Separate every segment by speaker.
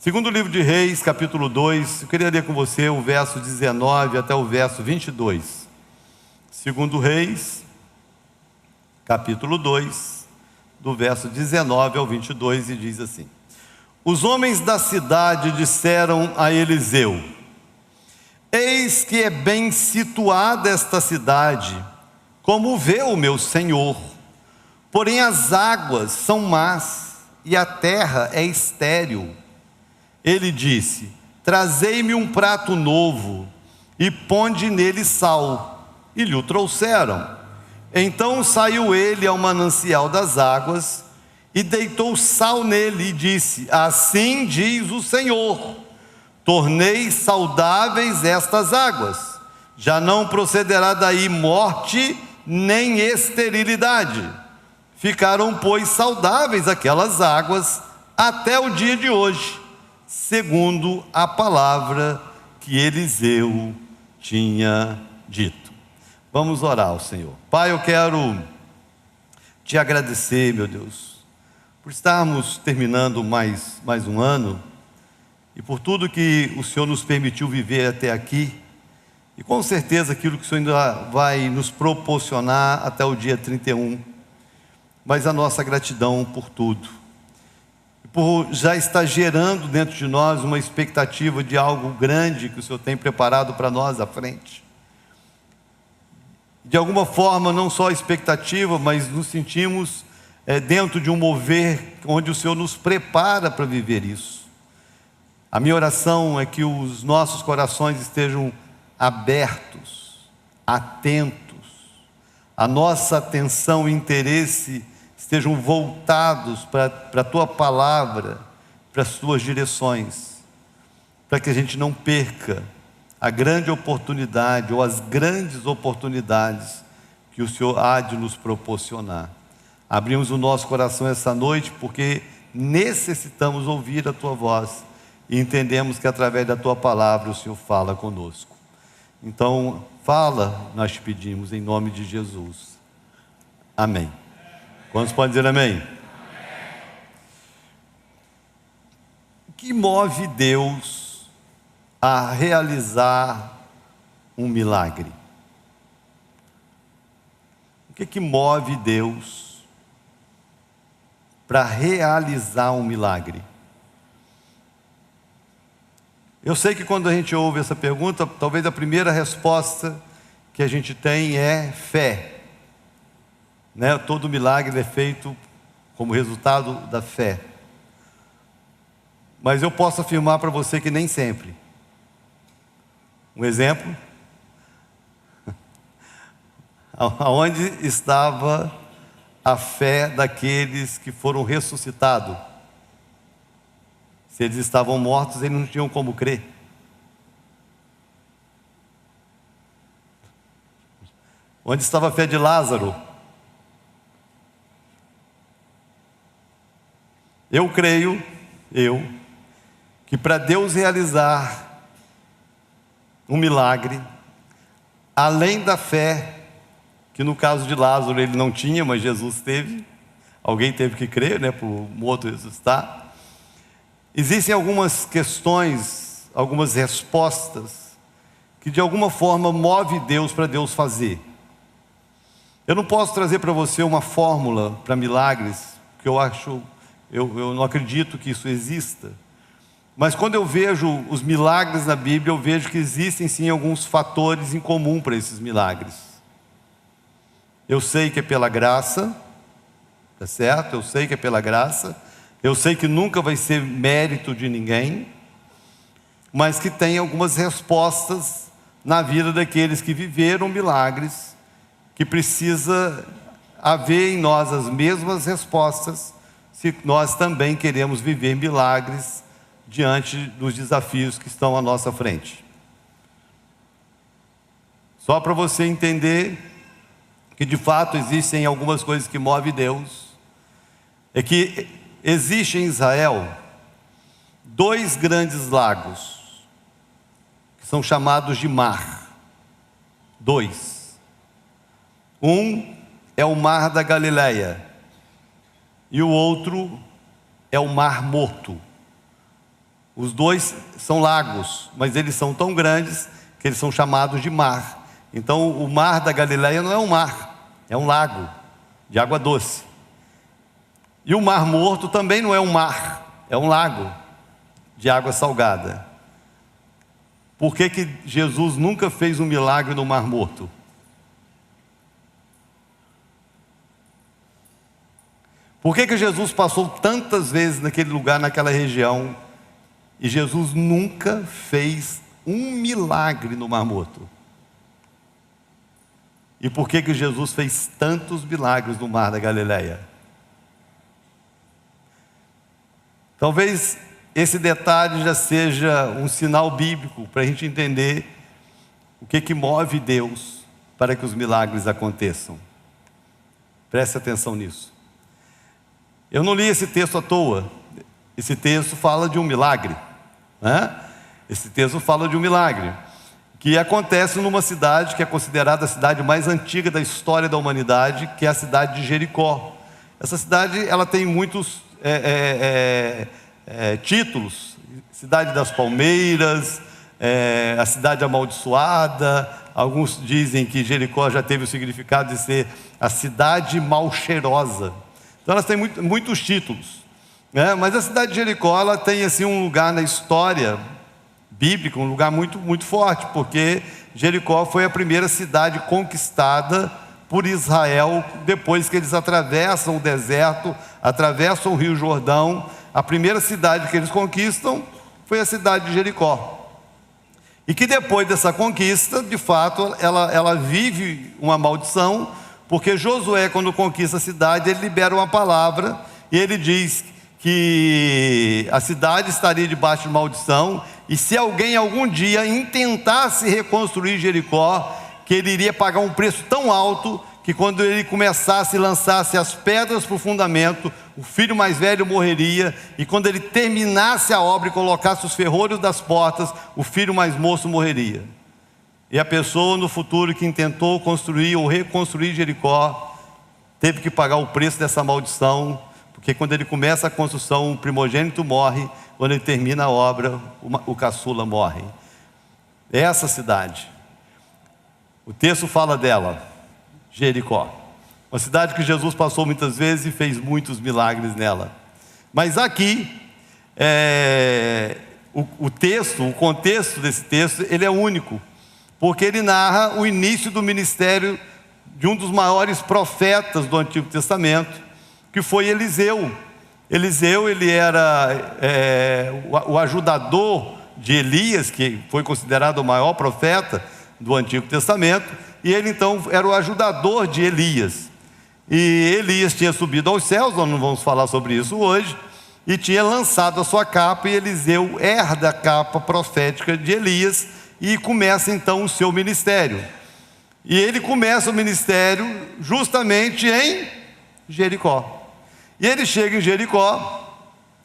Speaker 1: Segundo livro de Reis, capítulo 2, eu queria ler com você o verso 19 até o verso 22. Segundo Reis, capítulo 2, do verso 19 ao 22, e diz assim: Os homens da cidade disseram a Eliseu: Eis que é bem situada esta cidade, como vê o meu senhor, porém as águas são más e a terra é estéril. Ele disse: Trazei-me um prato novo e ponde nele sal. E lhe o trouxeram. Então saiu ele ao manancial das águas e deitou sal nele e disse: Assim diz o Senhor: Tornei saudáveis estas águas, já não procederá daí morte nem esterilidade. Ficaram, pois, saudáveis aquelas águas até o dia de hoje, segundo a palavra que Eliseu tinha dito. Vamos orar ao Senhor. Pai, eu quero te agradecer, meu Deus, por estarmos terminando mais um ano, e por tudo que o Senhor nos permitiu viver até aqui, e com certeza aquilo que o Senhor ainda vai nos proporcionar até o dia 31, mas a nossa gratidão por tudo, por já estar gerando dentro de nós uma expectativa de algo grande que o Senhor tem preparado para nós à frente. De alguma forma, não só a expectativa, mas nos sentimos dentro de um mover onde o Senhor nos prepara para viver isso. A minha oração é que os nossos corações estejam abertos, atentos, a nossa atenção e interesse estejam voltados para a Tua palavra, para as Tuas direções, para que a gente não perca a grande oportunidade ou as grandes oportunidades que o Senhor há de nos proporcionar. Abrimos o nosso coração essa noite porque necessitamos ouvir a Tua voz e entendemos que através da Tua palavra o Senhor fala conosco. Então, fala, nós te pedimos em nome de Jesus. Amém. Quantos podem dizer amém? O que move Deus a realizar um milagre? O que move Deus para realizar um milagre? Eu sei que quando a gente ouve essa pergunta, talvez a primeira resposta que a gente tem é fé, né? Todo milagre é feito como resultado da fé. Mas eu posso afirmar para você que nem sempre. Um exemplo: aonde estava a fé daqueles que foram ressuscitados? Se eles estavam mortos, eles não tinham como crer. Onde estava a fé de Lázaro? Eu creio, que para Deus realizar um milagre, além da fé, que no caso de Lázaro ele não tinha, mas Jesus teve, alguém teve que crer, né, para o morto ressuscitar. Existem algumas questões, algumas respostas, que de alguma forma move Deus para Deus fazer. Eu não posso trazer para você uma fórmula para milagres, porque eu não acredito que isso exista. Mas quando eu vejo os milagres na Bíblia, eu vejo que existem sim alguns fatores em comum para esses milagres. Eu sei que é pela graça, tá certo? Eu sei que é pela graça. Eu sei que nunca vai ser mérito de ninguém, mas que tem algumas respostas na vida daqueles que viveram milagres, que precisa haver em nós as mesmas respostas, se nós também queremos viver milagres diante dos desafios que estão à nossa frente. Só para você entender que de fato existem algumas coisas que movem Deus, é que existe em Israel 2 grandes lagos, que são chamados de mar. 2. Um é o mar da Galileia, e o outro é o mar Morto. Os dois são lagos, mas eles são tão grandes que eles são chamados de mar. Então o mar da Galileia não é um mar, é um lago de água doce. E o Mar Morto também não é um mar, é um lago de água salgada. Por que Jesus nunca fez um milagre no Mar Morto? Por que Jesus passou tantas vezes naquele lugar, naquela região, e Jesus nunca fez um milagre no Mar Morto? E por que Jesus fez tantos milagres no Mar da Galileia? Talvez esse detalhe já seja um sinal bíblico para a gente entender o que move Deus para que os milagres aconteçam. Preste atenção nisso. Eu não li esse texto à toa. Esse texto fala de um milagre, né? Esse texto fala de um milagre que acontece numa cidade que é considerada a cidade mais antiga da história da humanidade, que é a cidade de Jericó. Essa cidade, ela tem muitos títulos: cidade das palmeiras, a cidade amaldiçoada. Alguns dizem que Jericó já teve o significado de ser a cidade mal cheirosa. Então elas têm muitos títulos, né? Mas a cidade de Jericó, ela tem assim um lugar na história bíblica, um lugar muito, muito forte, porque Jericó foi a primeira cidade conquistada por Israel depois que eles atravessam o deserto, atravessam o Rio Jordão. A primeira cidade que eles conquistam foi a cidade de Jericó. E que depois dessa conquista, de fato, ela vive uma maldição, porque Josué, quando conquista a cidade, ele libera uma palavra, e ele diz que a cidade estaria debaixo de maldição, e se alguém algum dia intentasse reconstruir Jericó, que ele iria pagar um preço tão alto, que quando ele começasse e lançasse as pedras para o fundamento, o filho mais velho morreria, e quando ele terminasse a obra e colocasse os ferrolhos das portas, o filho mais moço morreria. E a pessoa no futuro que intentou construir ou reconstruir Jericó, teve que pagar o preço dessa maldição, porque quando ele começa a construção, o primogênito morre, quando ele termina a obra, o caçula morre. É essa cidade. O texto fala dela, Jericó. Uma cidade que Jesus passou muitas vezes e fez muitos milagres nela. Mas aqui, o contexto desse texto, ele é único, porque ele narra o início do ministério de um dos maiores profetas do Antigo Testamento, que foi Eliseu. Eliseu, ele era o ajudador de Elias, que foi considerado o maior profeta do Antigo Testamento, e ele então era o ajudador de Elias. E Elias tinha subido aos céus, nós não vamos falar sobre isso hoje, e tinha lançado a sua capa, e Eliseu herda a capa profética de Elias, e começa então o seu ministério. E ele começa o ministério justamente em Jericó. E ele chega em Jericó,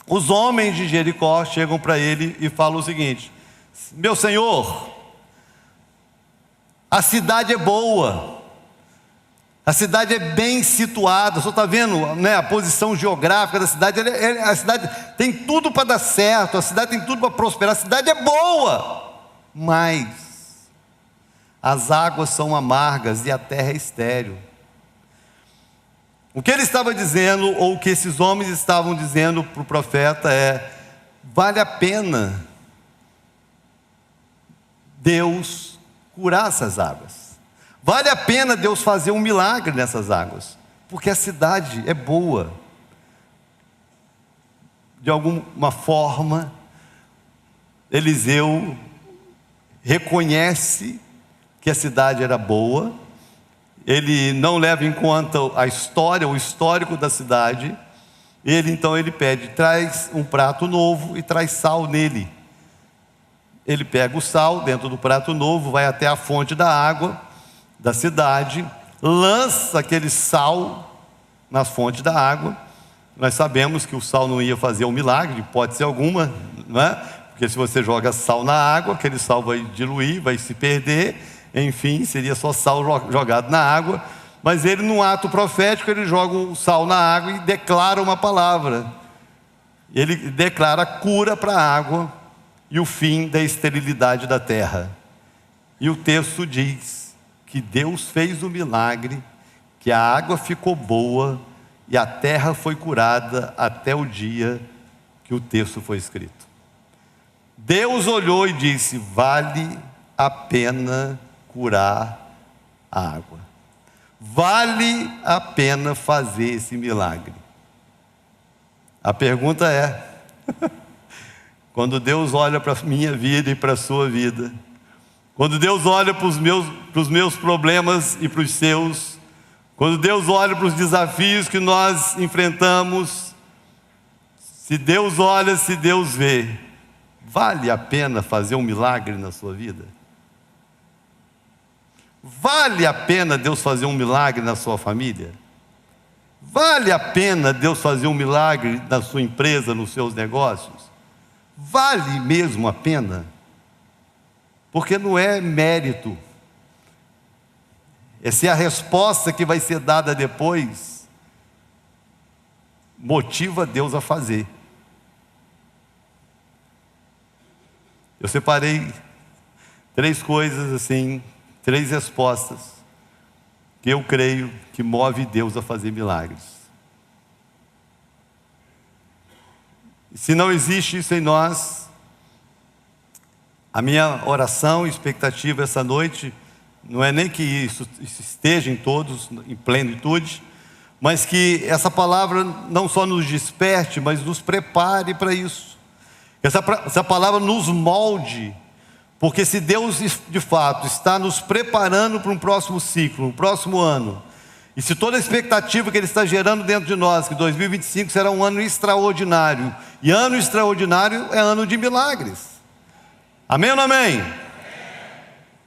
Speaker 1: os homens de Jericó chegam para ele e falam o seguinte: meu senhor, a cidade é boa, a cidade é bem situada, o senhor está vendo, né, a posição geográfica da cidade, a cidade tem tudo para dar certo, a cidade tem tudo para prosperar, a cidade é boa, mas as águas são amargas e a terra é estéril. O que ele estava dizendo, ou o que esses homens estavam dizendo para o profeta é: vale a pena Deus curar essas águas, vale a pena Deus fazer um milagre nessas águas, porque a cidade é boa. De alguma forma, Eliseu reconhece que a cidade era boa. Ele não leva em conta a história, o histórico da cidade. Então ele pede: traz um prato novo e traz sal nele. Ele pega o sal dentro do prato novo, vai até a fonte da água da cidade, lança aquele sal na fonte da água. Nós sabemos que o sal não ia fazer um milagre, hipótese alguma, não é? Porque se você joga sal na água, aquele sal vai diluir, vai se perder, enfim, seria só sal jogado na água. Mas ele, num ato profético, ele joga o sal na água e declara uma palavra. Ele declara cura para a água, e o fim da esterilidade da terra. E o texto diz que Deus fez o milagre, que a água ficou boa e a terra foi curada até o dia que o texto foi escrito. Deus olhou e disse: vale a pena curar a água. Vale a pena fazer esse milagre. A pergunta é, quando Deus olha para a minha vida e para a sua vida, quando Deus olha para os meus problemas e para os seus, quando Deus olha para os desafios que nós enfrentamos, se Deus olha, se Deus vê, vale a pena fazer um milagre na sua vida? Vale a pena Deus fazer um milagre na sua família? Vale a pena Deus fazer um milagre na sua empresa, nos seus negócios? Vale mesmo a pena? Porque não é mérito. Essa é a resposta que vai ser dada depois. Motiva Deus a fazer. Eu separei 3 coisas assim, 3 respostas que eu creio que move Deus a fazer milagres. E se não existe isso em nós, a minha oração e expectativa essa noite não é nem que isso esteja em todos, em plenitude, mas que essa palavra não só nos desperte, mas nos prepare para isso. Essa palavra nos molde, porque se Deus de fato está nos preparando para um próximo ciclo, um próximo ano, e se toda a expectativa que Ele está gerando dentro de nós, que 2025 será um ano extraordinário, e ano extraordinário é ano de milagres. Amém ou não amém?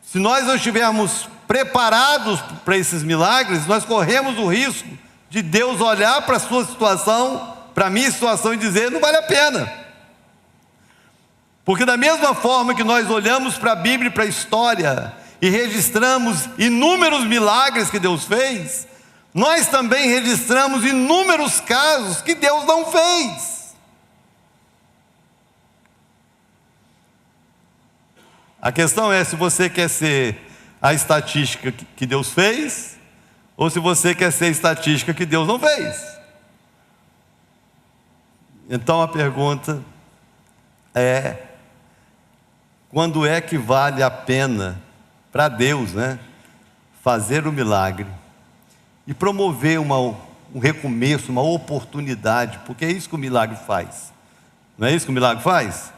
Speaker 1: Se nós não estivermos preparados para esses milagres, nós corremos o risco de Deus olhar para a sua situação, para a minha situação e dizer: não vale a pena. Porque da mesma forma que nós olhamos para a Bíblia e para a história e registramos inúmeros milagres que Deus fez, nós também registramos inúmeros casos que Deus não fez. A questão é se você quer ser a estatística que Deus fez, ou se você quer ser a estatística que Deus não fez. Então a pergunta é: quando é que vale a pena para Deus, fazer o milagre e promover um recomeço, uma oportunidade? Porque é isso que o milagre faz. Não é isso que o milagre faz?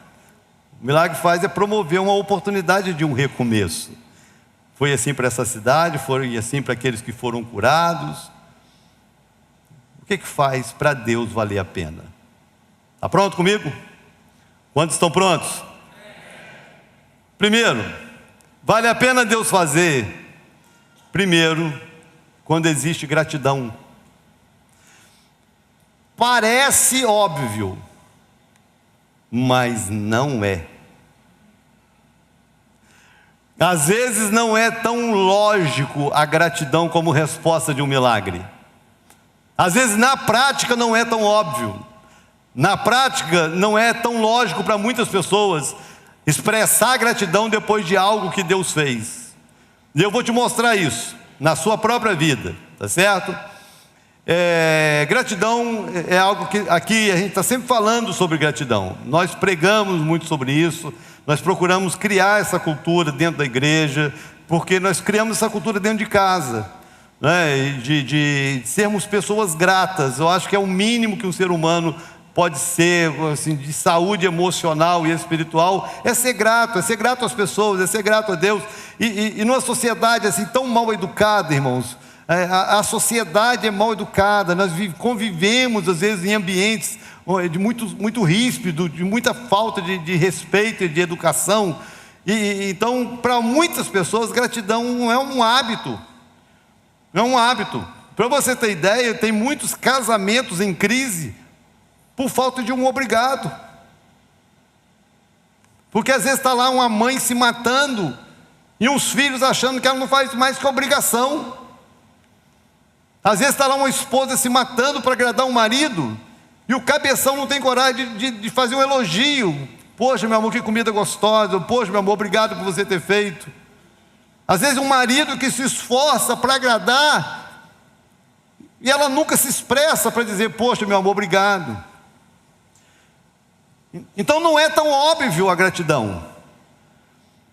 Speaker 1: O milagre faz é promover uma oportunidade de um recomeço. Foi assim para essa cidade, foi assim para aqueles que foram curados. O que faz para Deus valer a pena? Está pronto comigo? Quantos estão prontos? Primeiro, vale a pena Deus fazer, primeiro, quando existe gratidão. Parece óbvio, mas não é. Às vezes não é tão lógico a gratidão como resposta de um milagre. Às vezes na prática não é tão óbvio. Na prática não é tão lógico para muitas pessoas expressar gratidão depois de algo que Deus fez. E eu vou te mostrar isso na sua própria vida, tá certo? Gratidão é algo que aqui a gente está sempre falando sobre gratidão. Nós pregamos muito sobre isso. Nós procuramos criar essa cultura dentro da igreja, porque nós criamos essa cultura dentro de casa, de sermos pessoas gratas. Eu acho que é o mínimo que um ser humano pode ser, assim, de saúde emocional e espiritual, é ser grato às pessoas, é ser grato a Deus. E numa sociedade assim tão mal educada, irmãos, a sociedade é mal educada. Nós convivemos às vezes em ambientes de muito ríspido, de muita falta de respeito e de educação. Então, para muitas pessoas, gratidão é um hábito. É um hábito. Para você ter ideia, tem muitos casamentos em crise por falta de um obrigado. Porque às vezes está lá uma mãe se matando e uns filhos achando que ela não faz mais que obrigação. Às vezes está lá uma esposa se matando para agradar um marido e o cabeção não tem coragem de fazer um elogio Poxa, meu amor, que comida gostosa. Poxa, meu amor, obrigado por você ter feito. Às vezes um marido que se esforça para agradar, e ela nunca se expressa para dizer, poxa, meu amor, obrigado. Então não é tão óbvio a gratidão.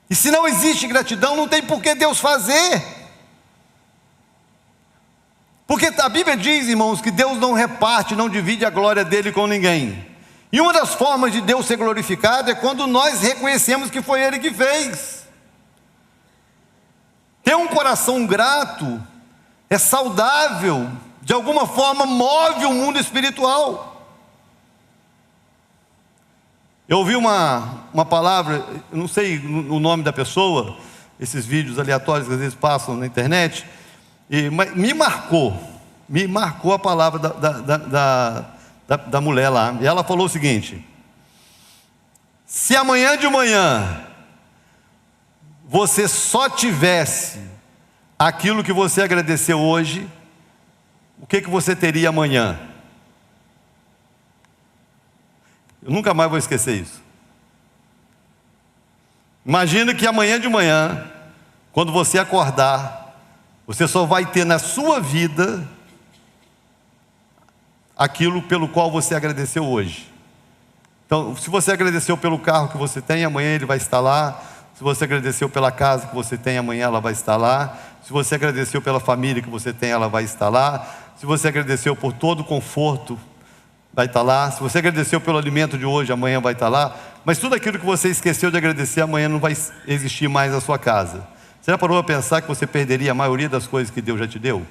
Speaker 1: E se não existe gratidão, não tem por que Deus fazer. Porque a Bíblia diz, irmãos, que Deus não reparte, não divide a glória dele com ninguém. E uma das formas de Deus ser glorificado é quando nós reconhecemos que foi Ele que fez. Ter um coração grato é saudável, de alguma forma move o mundo espiritual. Eu ouvi uma palavra, eu não sei o nome da pessoa, esses vídeos aleatórios que às vezes passam na internet, mas me marcou a palavra da mulher lá. E ela falou o seguinte: se amanhã de manhã você só tivesse aquilo que você agradeceu hoje, o que você teria amanhã? Eu nunca mais vou esquecer isso. Imagina que amanhã de manhã, quando você acordar, você só vai ter na sua vida aquilo pelo qual você agradeceu hoje. Então, se você agradeceu pelo carro que você tem, amanhã ele vai estar lá. Se você agradeceu pela casa que você tem, amanhã ela vai estar lá. Se você agradeceu pela família que você tem, ela vai estar lá. Se você agradeceu por todo o conforto, vai estar lá. Se você agradeceu pelo alimento de hoje, amanhã vai estar lá. Mas tudo aquilo que você esqueceu de agradecer, amanhã não vai existir mais na sua casa. Você já parou a pensar que você perderia a maioria das coisas que Deus já te deu?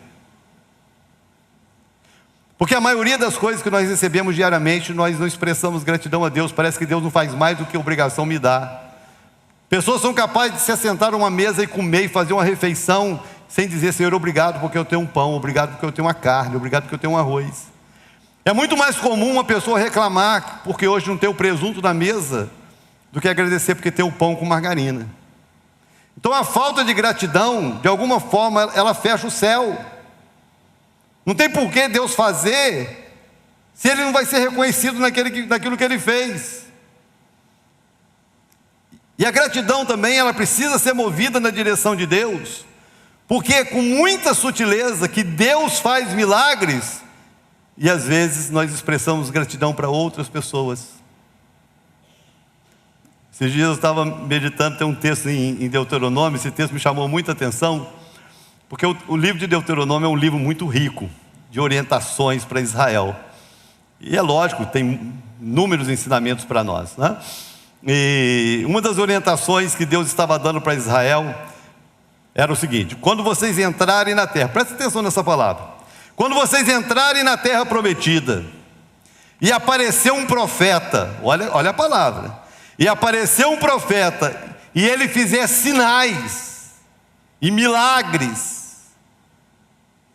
Speaker 1: Porque a maioria das coisas que nós recebemos diariamente, nós não expressamos gratidão a Deus. Parece que Deus não faz mais do que obrigação me dá. Pessoas são capazes de se assentar a uma mesa e comer e fazer uma refeição sem dizer, Senhor, obrigado porque eu tenho um pão, obrigado porque eu tenho uma carne, obrigado porque eu tenho um arroz. É muito mais comum uma pessoa reclamar porque hoje não tem o presunto na mesa do que agradecer porque tem o pão com margarina. Então a falta de gratidão, de alguma forma, ela fecha o céu. Não tem por que Deus fazer se Ele não vai ser reconhecido naquilo que Ele fez. E a gratidão também, ela precisa ser movida na direção de Deus, porque é com muita sutileza que Deus faz milagres. E às vezes nós expressamos gratidão para outras pessoas. Esses dias eu estava meditando, tem um texto em Deuteronômio, esse texto me chamou muita atenção, porque o livro de Deuteronômio é um livro muito rico, de orientações para Israel. E é lógico, tem inúmeros ensinamentos para nós, né? E uma das orientações que Deus estava dando para Israel era o seguinte: quando vocês entrarem na terra, presta atenção nessa palavra, quando vocês entrarem na terra prometida, e aparecer um profeta, olha a palavra, e aparecer um profeta, e ele fizer sinais e milagres,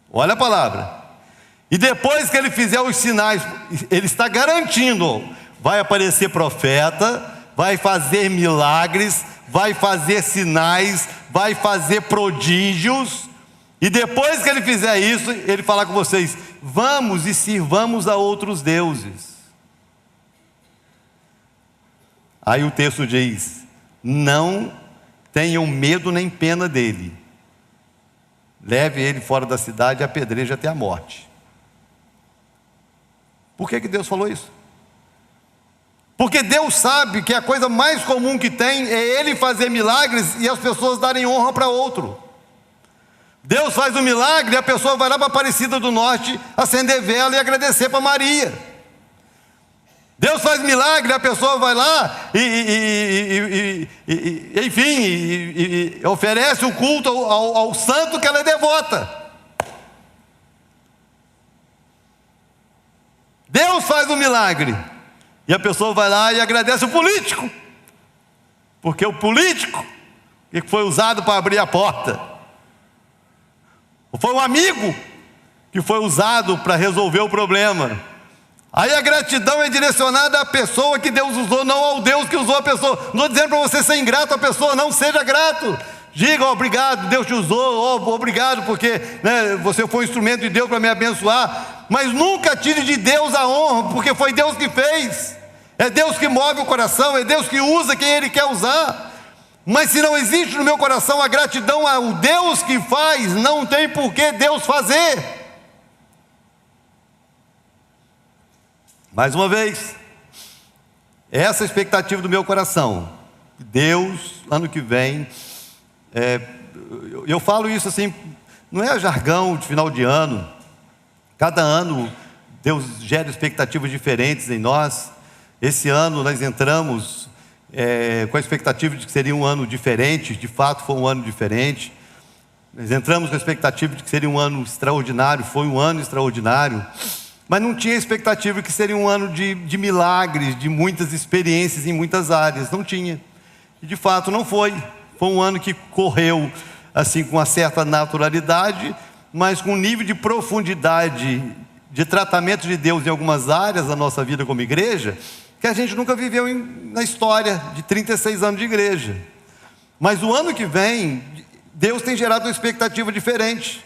Speaker 1: olha a palavra, e depois que ele fizer os sinais, ele está garantindo, vai aparecer profeta, vai fazer milagres, vai fazer sinais, vai fazer prodígios. E depois que ele fizer isso, ele falar com vocês: vamos e sirvamos a outros deuses. Aí o texto diz: não tenham medo nem pena dele, leve ele fora da cidade e apedreje até a morte. Por que Deus falou isso? Porque Deus sabe que a coisa mais comum que tem é Ele fazer milagres e as pessoas darem honra para outro. Deus faz um milagre e a pessoa vai lá para Aparecida do Norte acender vela e agradecer para Maria. Deus faz milagre e a pessoa vai lá e oferece o culto ao santo que ela é devota. Deus faz um milagre e a pessoa vai lá e agradece o político, porque o político que foi usado para abrir a porta, ou foi um amigo que foi usado para resolver o problema. Aí a gratidão é direcionada à pessoa que Deus usou, não ao Deus que usou a pessoa. Não estou dizendo para você ser ingrato à pessoa, não, seja grato. Diga: obrigado, Deus te usou, obrigado porque você foi um instrumento de Deus para me abençoar. Mas nunca tire de Deus a honra, porque foi Deus que fez. É Deus que move o coração, é Deus que usa quem Ele quer usar. Mas se não existe no meu coração a gratidão ao Deus que faz, não tem por que Deus fazer. Mais uma vez, essa é a expectativa do meu coração. Deus, ano que vem, eu falo isso assim, não é jargão de final de ano. Cada ano Deus gera expectativas diferentes em nós. Esse ano nós entramos com a expectativa de que seria um ano diferente. De fato foi um ano diferente. Nós entramos com a expectativa de que seria um ano extraordinário. Foi um ano extraordinário. Mas não tinha expectativa que seria um ano de milagres, de muitas experiências em muitas áreas. Não tinha. E de fato não foi. Foi um ano que correu assim com uma certa naturalidade, mas com um nível de profundidade de tratamento de Deus em algumas áreas da nossa vida como igreja, que a gente nunca viveu na história de 36 anos de igreja. Mas o ano que vem, Deus tem gerado uma expectativa diferente.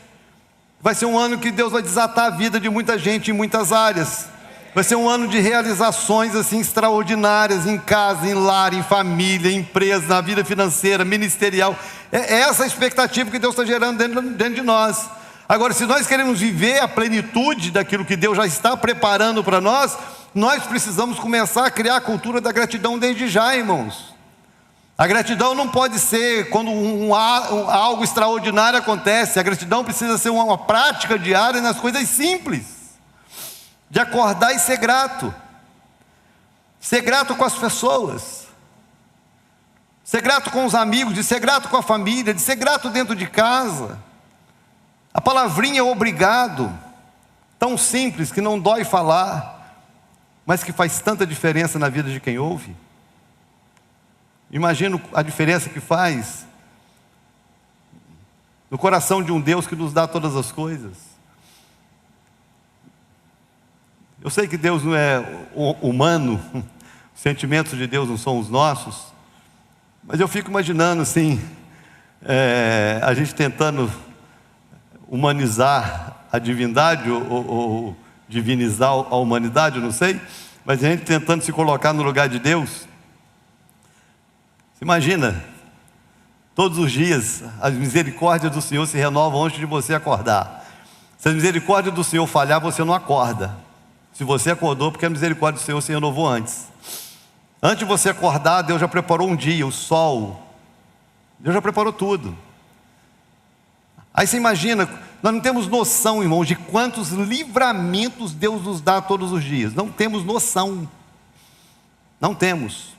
Speaker 1: Vai ser um ano que Deus vai desatar a vida de muita gente em muitas áreas. Vai ser um ano de realizações assim extraordinárias em casa, em lar, em família, em empresa, na vida financeira, ministerial. É essa a expectativa que Deus está gerando dentro de nós. Agora, se nós queremos viver a plenitude daquilo que Deus já está preparando para nós, nós precisamos começar a criar a cultura da gratidão desde já, irmãos. A gratidão não pode ser quando algo extraordinário acontece. A gratidão precisa ser uma prática diária nas coisas simples. De acordar e ser grato. Ser grato com as pessoas. Ser grato com os amigos, de ser grato com a família, de ser grato dentro de casa. A palavrinha obrigado, tão simples que não dói falar, mas que faz tanta diferença na vida de quem ouve. Imagino a diferença que faz no coração de um Deus que nos dá todas as coisas. Eu sei que Deus não é humano, os sentimentos de Deus não são os nossos, mas eu fico imaginando assim, a gente tentando humanizar a divindade ou divinizar a humanidade, eu não sei, mas a gente tentando se colocar no lugar de Deus. Você imagina, todos os dias as misericórdias do Senhor se renovam antes de você acordar. Se a misericórdia do Senhor falhar, você não acorda. Se você acordou, porque a misericórdia do Senhor se renovou antes. Antes de você acordar, Deus já preparou um dia, o sol. Deus já preparou tudo. Aí você imagina, nós não temos noção, irmãos, de quantos livramentos Deus nos dá todos os dias. Não temos noção. Não temos.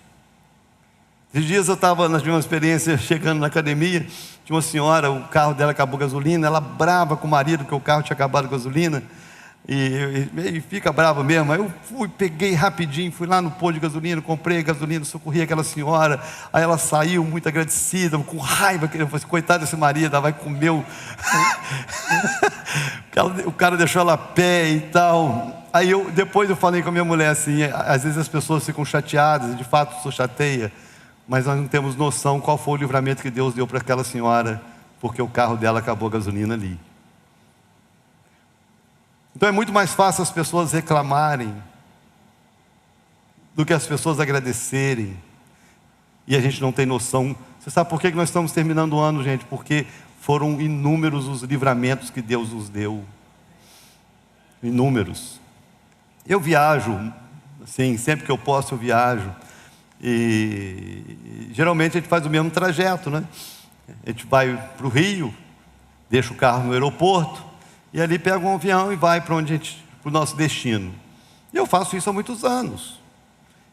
Speaker 1: Esses dias eu tive uma experiência chegando na academia, tinha uma senhora, o carro dela acabou a gasolina, ela brava com o marido, porque o carro tinha acabado a gasolina. E fica bravo mesmo. Aí eu peguei rapidinho, fui lá no posto de gasolina, comprei a gasolina, socorri aquela senhora. Aí ela saiu muito agradecida, com raiva, eu falei, coitado desse marido, ela vai comer o cara deixou ela a pé e tal. Aí depois eu falei com a minha mulher assim, às vezes as pessoas ficam chateadas, de fato isso chateia, mas nós não temos noção qual foi o livramento que Deus deu para aquela senhora, porque o carro dela acabou a gasolina ali. Então é muito mais fácil as pessoas reclamarem do que as pessoas agradecerem. E a gente não tem noção. Você sabe por que nós estamos terminando o ano, gente? Porque foram inúmeros os livramentos que Deus nos deu. Inúmeros. Eu viajo, assim, sempre que eu posso eu viajo. E geralmente a gente faz o mesmo trajeto, né? A gente vai para o Rio, deixa o carro no aeroporto, e ali pega um avião e vai para o nosso destino. E eu faço isso há muitos anos.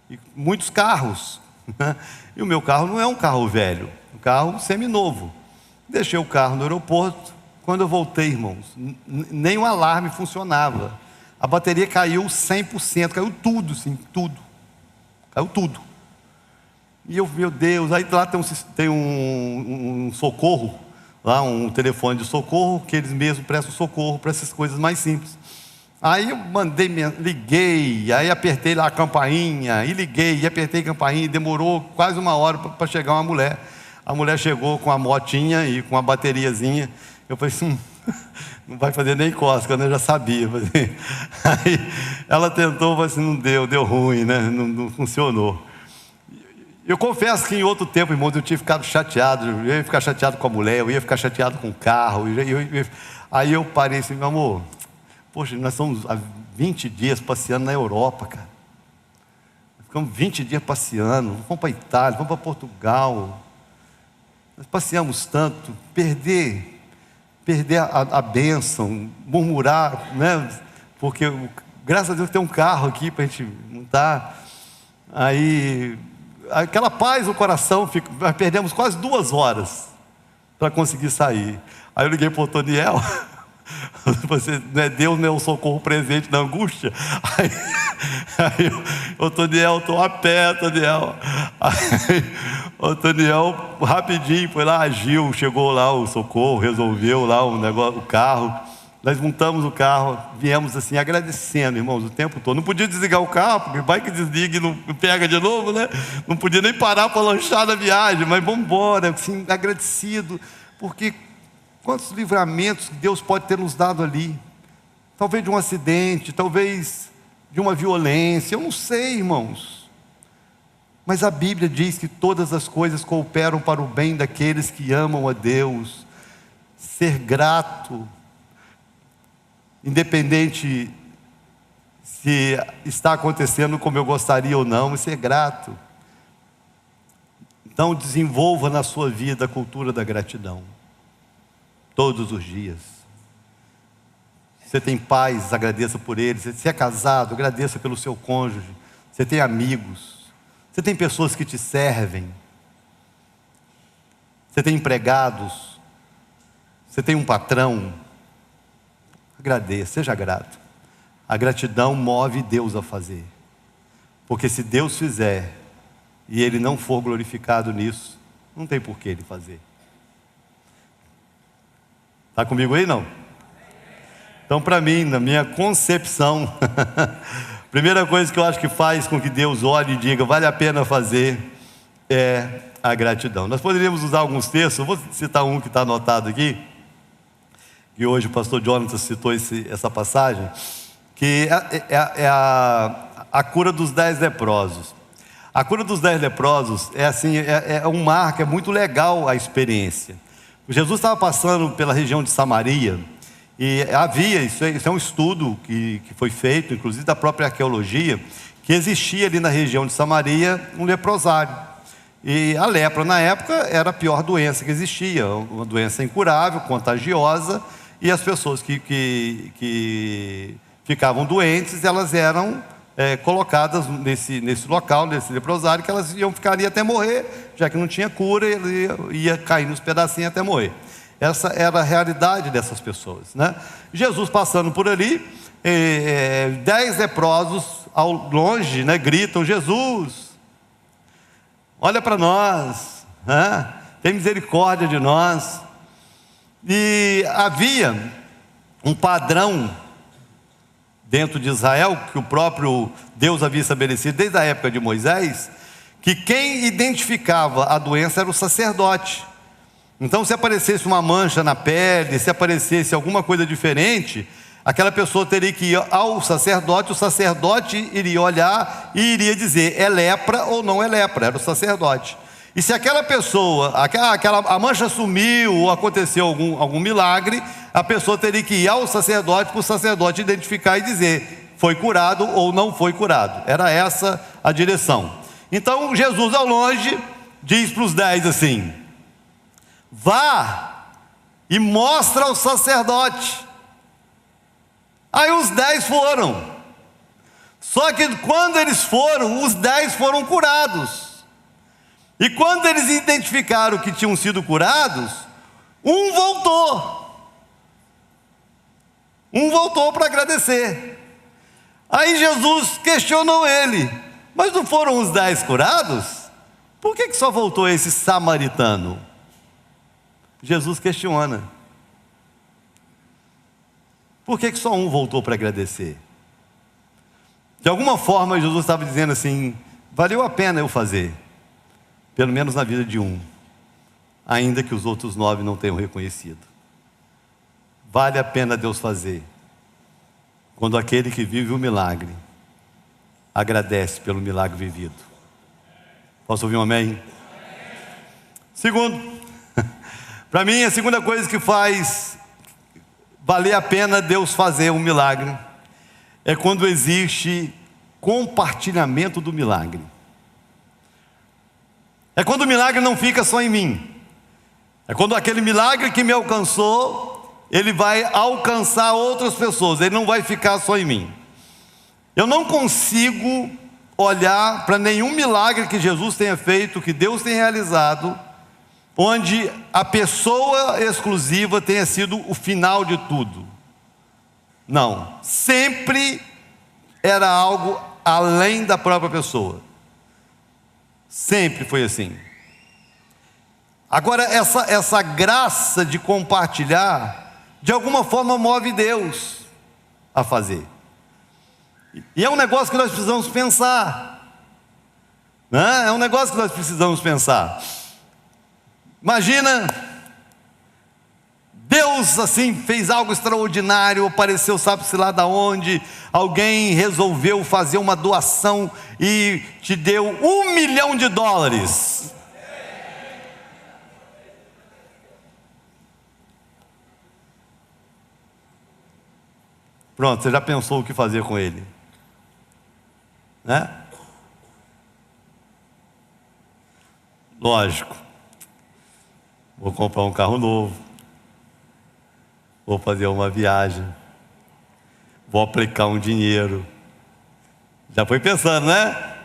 Speaker 1: E muitos carros. Né? E o meu carro não é um carro velho, é um carro seminovo. Deixei o carro no aeroporto. Quando eu voltei, irmãos, nem o alarme funcionava. A bateria caiu 100%, caiu tudo, sim, tudo. Caiu tudo. E eu, meu Deus, aí lá tem um socorro, lá um telefone de socorro, que eles mesmos prestam socorro para essas coisas mais simples. Aí eu liguei, aí apertei lá a campainha, e liguei, e apertei a campainha, e demorou quase uma hora para chegar uma mulher. A mulher chegou com a motinha e com a bateriazinha. Eu falei assim, Não vai fazer nem cócega, né? Eu já sabia. Aí ela tentou, mas assim, não deu ruim, né? Não funcionou. Eu confesso que em outro tempo, irmãos, eu tinha ficado chateado. Eu ia ficar chateado com a mulher, eu ia ficar chateado com o carro. Aí eu parei assim, meu amor, poxa, nós estamos há 20 dias passeando na Europa, cara. Ficamos 20 dias passeando, vamos para a Itália, vamos para Portugal. Nós passeamos tanto, perder a bênção, murmurar, né? Porque graças a Deus tem um carro aqui para a gente montar. Aí, aquela paz no coração, nós perdemos quase 2 horas para conseguir sair. Aí eu liguei para o Otoniel. Você não é Deus, não é um socorro presente na angústia. Aí Otoniel, estou a pé, Otoniel. Aí Otoniel rapidinho foi lá, agiu, chegou lá o socorro, resolveu lá o negócio, o carro. Nós montamos o carro, viemos assim agradecendo, irmãos, o tempo todo. Não podia desligar o carro, porque vai que desliga e não pega de novo, né? Não podia nem parar para lanchar na viagem, mas vamos embora, assim, agradecido, porque quantos livramentos que Deus pode ter nos dado ali. Talvez de um acidente, talvez de uma violência, eu não sei, irmãos. Mas a Bíblia diz que todas as coisas cooperam para o bem daqueles que amam a Deus. Ser grato, independente se está acontecendo como eu gostaria ou não, mas ser grato. Então desenvolva na sua vida a cultura da gratidão. Todos os dias. Você tem pais, agradeça por eles. Você é casado, agradeça pelo seu cônjuge. Você tem amigos. Você tem pessoas que te servem. Você tem empregados. Você tem um patrão. Agradeça, seja grato. A gratidão move Deus a fazer. Porque se Deus fizer e Ele não for glorificado nisso, não tem por que Ele fazer. Está comigo aí, não? Então, para mim, na minha concepção, primeira coisa que eu acho que faz com que Deus olhe e diga, vale a pena fazer, é a gratidão. Nós poderíamos usar alguns textos, eu vou citar um que está anotado aqui, que hoje o pastor Jonathan citou essa passagem, que é a cura dos 10 leprosos. A cura dos 10 leprosos é assim, é um marco, é muito legal a experiência. Jesus estava passando pela região de Samaria e havia, isso é um estudo que foi feito, inclusive da própria arqueologia, que existia ali na região de Samaria um leprosário. E a lepra na época era a pior doença que existia, uma doença incurável, contagiosa, e as pessoas que ficavam doentes, elas eram colocadas nesse local, nesse leprosário, que elas iam ficar ali até morrer, já que não tinha cura, ele ia cair nos pedacinhos até morrer. Essa era a realidade dessas pessoas, né? Jesus passando por ali, 10 leprosos ao longe, né, gritam, Jesus, olha para nós, né? Tem misericórdia de nós. E havia um padrão dentro de Israel, que o próprio Deus havia estabelecido desde a época de Moisés, que quem identificava a doença era o sacerdote. Então, se aparecesse uma mancha na pele, se aparecesse alguma coisa diferente, aquela pessoa teria que ir ao sacerdote, o sacerdote iria olhar e iria dizer, é lepra ou não é lepra, era o sacerdote. E se aquela pessoa, a mancha sumiu ou aconteceu algum milagre, a pessoa teria que ir ao sacerdote para o sacerdote identificar e dizer, foi curado ou não foi curado. Era essa a direção. Então Jesus ao longe diz para os 10 assim, vá e mostra ao sacerdote. Aí os 10 foram. Só que quando eles foram, os 10 foram curados. E quando eles identificaram que tinham sido curados, um voltou. Um voltou para agradecer. Aí Jesus questionou ele, mas não foram os 10 curados? Por que só voltou esse samaritano? Jesus questiona. Por que só um voltou para agradecer? De alguma forma Jesus estava dizendo assim, valeu a pena eu fazer, pelo menos na vida de um, ainda que os outros 9 não tenham reconhecido. vale a pena Deus fazer quando aquele que vive o milagre agradece pelo milagre vivido. Posso ouvir um amém? Segundo, para mim a segunda coisa que faz valer a pena Deus fazer um milagre é quando existe compartilhamento do milagre. É quando o milagre não fica só em mim. É quando aquele milagre que me alcançou, ele vai alcançar outras pessoas, ele não vai ficar só em mim. Eu não consigo olhar para nenhum milagre que Jesus tenha feito, que Deus tenha realizado, onde a pessoa exclusiva tenha sido o final de tudo. Não, sempre era algo além da própria pessoa. Sempre foi assim. Agora, essa graça de compartilhar, de alguma forma move Deus a fazer. E é um negócio que nós precisamos pensar, né? É um negócio que nós precisamos pensar. Imagina, Deus assim fez algo extraordinário, apareceu sabe-se lá de onde, alguém resolveu fazer uma doação e te deu $1 milhão. Pronto, você já pensou o que fazer com ele, né? Lógico, vou comprar um carro novo, vou fazer uma viagem, vou aplicar um dinheiro. Já foi pensando, né?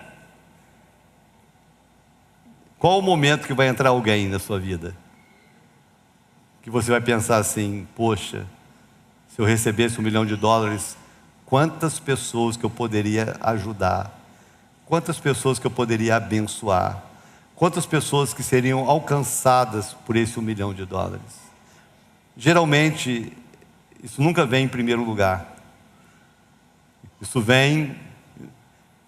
Speaker 1: Qual o momento que vai entrar alguém na sua vida que você vai pensar assim: poxa, se eu recebesse $1 milhão, quantas pessoas que eu poderia ajudar, quantas pessoas que eu poderia abençoar, quantas pessoas que seriam alcançadas por esse $1 milhão? Geralmente, isso nunca vem em primeiro lugar. Isso vem,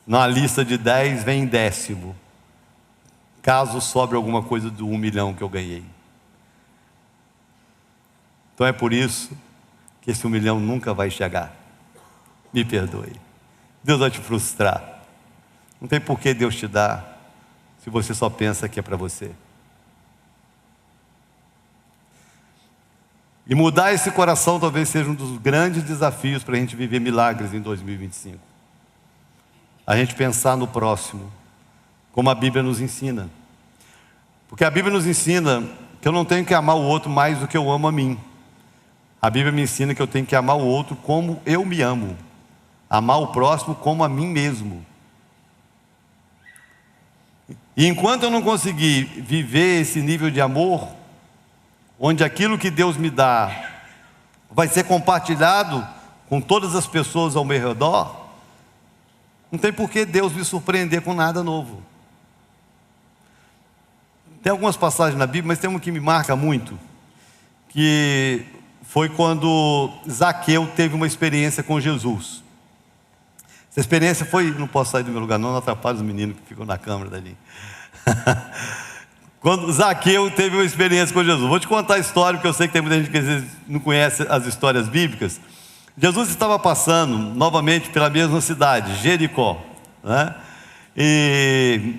Speaker 1: na lista de 10, vem em 10º, caso sobre alguma coisa do $1 milhão que eu ganhei. Então é por isso que esse $1 milhão nunca vai chegar. Me perdoe. Deus vai te frustrar. Não tem por que Deus te dar, se você só pensa que é para você. E mudar esse coração talvez seja um dos grandes desafios para a gente viver milagres em 2025. A gente pensar no próximo, como a Bíblia nos ensina. Porque a Bíblia nos ensina que eu não tenho que amar o outro mais do que eu amo a mim. A Bíblia me ensina que eu tenho que amar o outro como eu me amo. Amar o próximo como a mim mesmo. E enquanto eu não conseguir viver esse nível de amor, onde aquilo que Deus me dá vai ser compartilhado com todas as pessoas ao meu redor, não tem por que Deus me surpreender com nada novo. Tem algumas passagens na Bíblia, mas tem uma que me marca muito, que foi quando Zaqueu teve uma experiência com Jesus. Essa experiência foi, não posso sair do meu lugar não atrapalho os meninos que ficam na câmera dali. Quando Zaqueu teve uma experiência com Jesus. Vou te contar a história, porque eu sei que tem muita gente que às vezes não conhece as histórias bíblicas. Jesus estava passando novamente pela mesma cidade, Jericó, né? E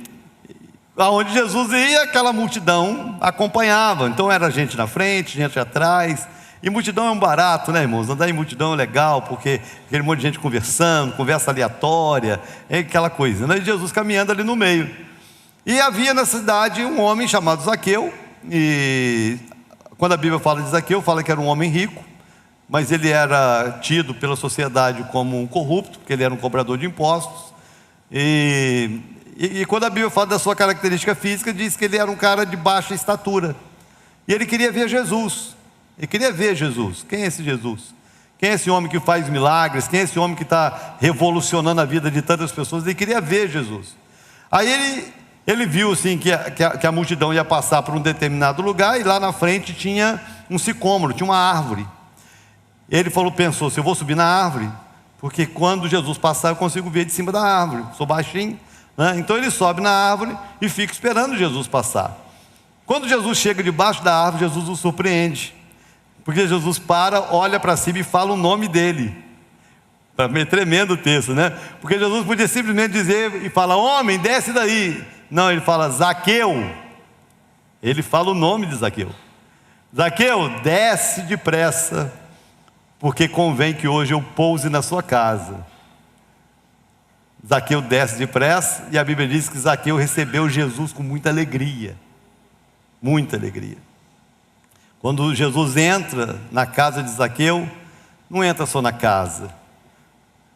Speaker 1: aonde Jesus ia, aquela multidão acompanhava. Então era gente na frente, gente atrás. E multidão é um barato, né, irmãos? Andar em multidão é legal, porque aquele monte de gente conversando, conversa aleatória, é aquela coisa, né? E Jesus caminhando ali no meio. E havia na cidade um homem chamado Zaqueu. E quando a Bíblia fala de Zaqueu, fala que era um homem rico, mas ele era tido pela sociedade como um corrupto, porque ele era um cobrador de impostos. E quando a Bíblia fala da sua característica física, diz que ele era um cara de baixa estatura. E ele queria ver Jesus. Ele queria ver Jesus. Quem é esse Jesus? Quem é esse homem que faz milagres? Quem é esse homem que está revolucionando a vida de tantas pessoas? Ele queria ver Jesus. Aí ele viu assim que a multidão ia passar por um determinado lugar, e lá na frente tinha um sicômoro, tinha uma árvore. Ele pensou, se eu vou subir na árvore, porque quando Jesus passar eu consigo ver de cima da árvore, sou baixinho, né? Então ele sobe na árvore e fica esperando Jesus passar. Quando Jesus chega debaixo da árvore, Jesus o surpreende. Porque Jesus para, olha para cima e fala o nome dele. É tremendo o texto, né? Porque Jesus podia simplesmente dizer e falar: homem, desce daí. Não, ele fala: Zaqueu. Ele fala o nome de Zaqueu. Zaqueu, desce depressa, porque convém que hoje eu pouse na sua casa. Zaqueu desce depressa, e a Bíblia diz que Zaqueu recebeu Jesus com muita alegria. Muita alegria. Quando Jesus entra na casa de Zaqueu, não entra só na casa.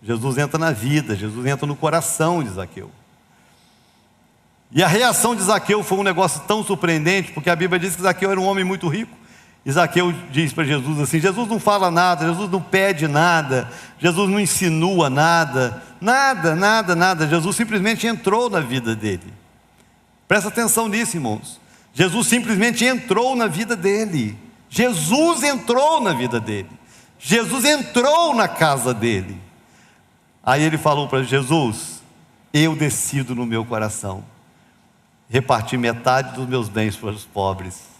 Speaker 1: Jesus entra na vida, Jesus entra no coração de Zaqueu. E a reação de Zaqueu foi um negócio tão surpreendente, porque a Bíblia diz que Zaqueu era um homem muito rico. E Zaqueu diz para Jesus assim: Jesus não fala nada, Jesus não pede nada, Jesus não insinua nada, nada. Jesus simplesmente entrou na vida dele. Presta atenção nisso, irmãos. Jesus simplesmente entrou na vida dele. Jesus entrou na vida dele. Jesus entrou na casa dele. Aí ele falou para Jesus: eu decido no meu coração repartir metade dos meus bens para os pobres.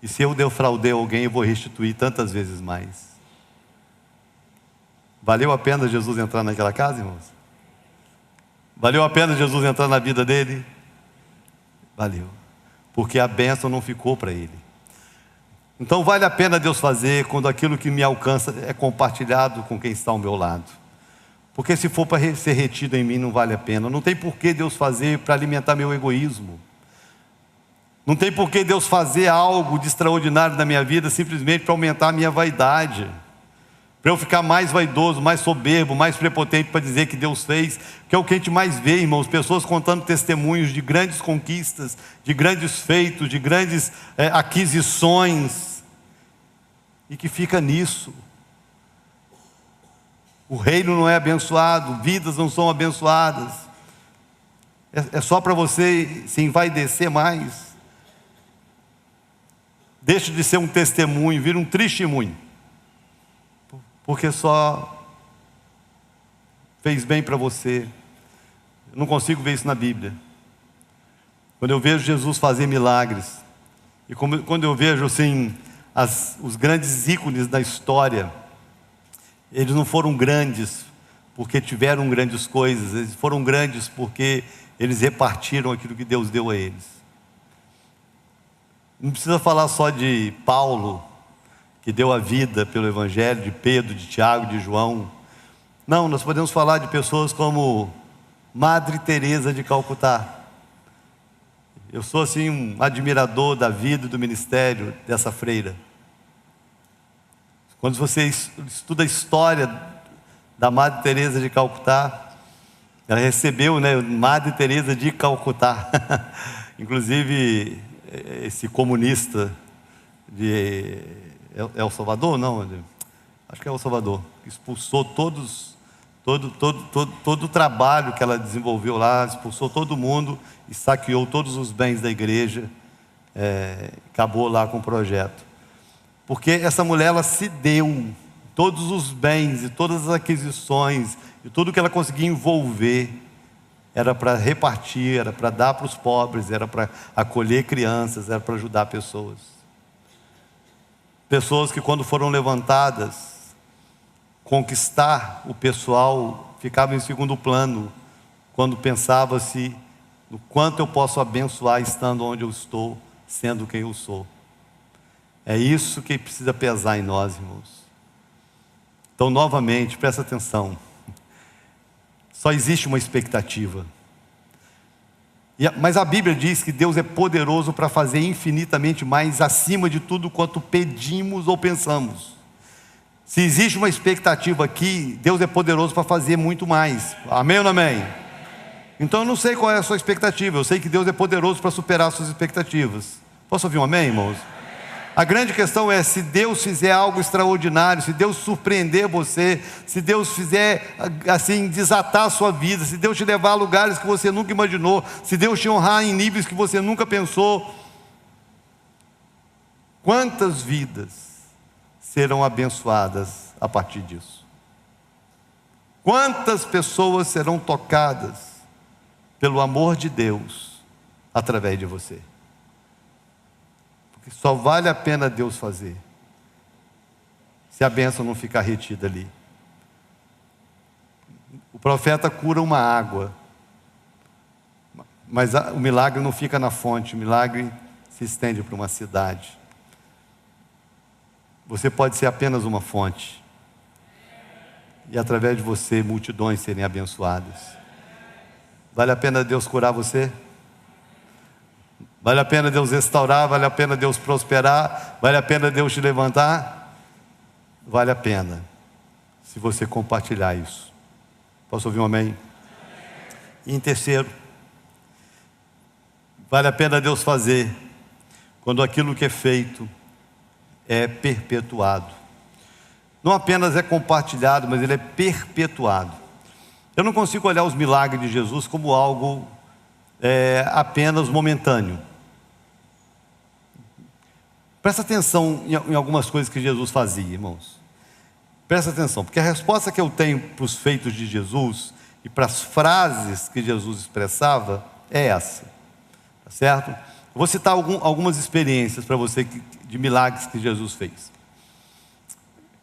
Speaker 1: E se eu defraudei alguém, eu vou restituir tantas vezes mais. Valeu a pena Jesus entrar naquela casa, irmãos? Valeu a pena Jesus entrar na vida dele? Valeu. Porque a bênção não ficou para ele. Então vale a pena Deus fazer quando aquilo que me alcança é compartilhado com quem está ao meu lado. Porque se for para ser retido em mim, não vale a pena. Não tem por que Deus fazer para alimentar meu egoísmo. Não tem por que Deus fazer algo de extraordinário na minha vida simplesmente para aumentar a minha vaidade, para eu ficar mais vaidoso, mais soberbo, mais prepotente para dizer que Deus fez. Que é o que a gente mais vê, irmãos, pessoas contando testemunhos de grandes conquistas, de grandes feitos, de grandes aquisições, e que fica nisso. O reino não é abençoado, vidas não são abençoadas. É só para você se envaidecer mais. Deixa de ser um testemunho, vira um testemunho. Porque só fez bem para você. Eu não consigo ver isso na Bíblia. Quando eu vejo Jesus fazer milagres, e quando eu vejo assim, os grandes ícones da história, eles não foram grandes porque tiveram grandes coisas, eles foram grandes porque eles repartiram aquilo que Deus deu a eles. Não precisa falar só de Paulo, que deu a vida pelo Evangelho, de Pedro, de Tiago, de João. Não, nós podemos falar de pessoas como Madre Teresa de Calcutá. Eu sou assim um admirador da vida e do ministério dessa freira. Quando você estuda a história da Madre Teresa de Calcutá, ela recebeu, né, Madre Teresa de Calcutá. Inclusive, esse comunista de El Salvador, não, acho que é El Salvador, expulsou todo o trabalho que ela desenvolveu lá, expulsou todo mundo e saqueou todos os bens da igreja, acabou lá com o projeto. Porque essa mulher, ela se deu todos os bens e todas as aquisições e tudo que ela conseguia envolver, era para repartir, era para dar para os pobres, era para acolher crianças, era para ajudar pessoas. Pessoas que, quando foram levantadas, conquistar o pessoal ficava em segundo plano, quando pensava-se no quanto eu posso abençoar estando onde eu estou, sendo quem eu sou. É isso que precisa pesar em nós, irmãos. Então, novamente, presta atenção. Só existe uma expectativa. Mas a Bíblia diz que Deus é poderoso para fazer infinitamente mais acima de tudo quanto pedimos ou pensamos. Se existe uma expectativa aqui, Deus é poderoso para fazer muito mais. Amém ou não amém? Então eu não sei qual é a sua expectativa. Eu sei que Deus é poderoso para superar as suas expectativas. Posso ouvir um amém, irmãos? A grande questão é, se Deus fizer algo extraordinário, se Deus surpreender você, se Deus fizer assim, desatar a sua vida, se Deus te levar a lugares que você nunca imaginou, se Deus te honrar em níveis que você nunca pensou, quantas vidas serão abençoadas a partir disso? Quantas pessoas serão tocadas pelo amor de Deus através de você? Só vale a pena Deus fazer se a bênção não ficar retida ali. O profeta cura uma água, mas o milagre não fica na fonte, o milagre se estende para uma cidade. Você pode ser apenas uma fonte, e através de você multidões serem abençoadas. Vale a pena Deus curar você? Vale a pena Deus restaurar? Vale a pena Deus prosperar? Vale a pena Deus te levantar? Vale a pena, se você compartilhar isso. Posso ouvir um amém? E em terceiro, vale a pena Deus fazer quando aquilo que é feito é perpetuado. Não apenas é compartilhado, mas ele é perpetuado. Eu não consigo olhar os milagres de Jesus como algo apenas momentâneo. Presta atenção em algumas coisas que Jesus fazia, irmãos. Presta atenção, porque a resposta que eu tenho para os feitos de Jesus e para as frases que Jesus expressava é essa, tá certo? Eu vou citar algumas experiências para você de milagres que Jesus fez.